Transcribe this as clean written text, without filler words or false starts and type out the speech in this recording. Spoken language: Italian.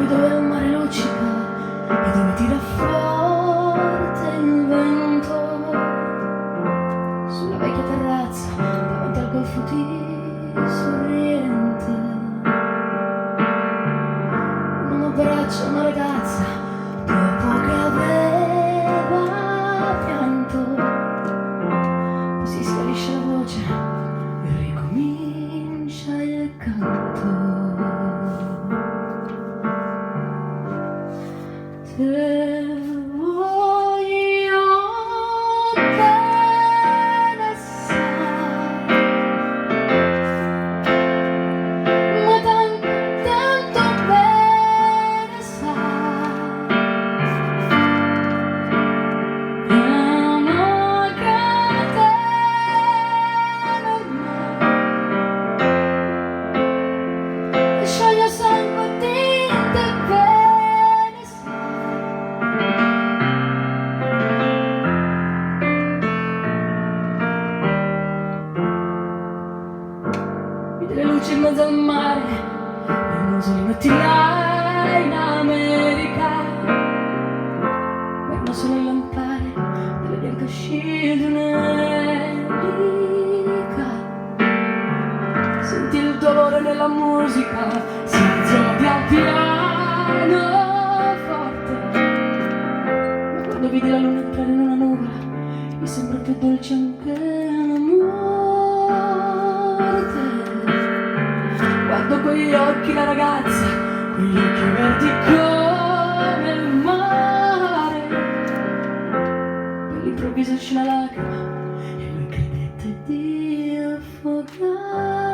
dove il mare luccica e dove tira forte il vento, sulla vecchia terrazza davanti al golfo di sorriente. Un uomo abbraccia una ragazza dopo che aveva pianto, poi si schiarisce la voce e ricomincia il canto. Te voglio bene sai, ma tanto, tanto bene sai, amo che te non e scioglie sangue e tinte bene sai. Vedi le luci in mezzo al mare, le muso li metterà in America, vengono solo a lampare delle bianche scie di un'elica. Senti il dolore nella musica, si alza pian piano forte, ma quando vedi la luna entrare in una nuvola mi sembra più dolce anche la morte. Guardo con gli occhi la ragazza, quegli occhi verdi come il mare, all'improvviso esce una lacrima e lui credette di affogare.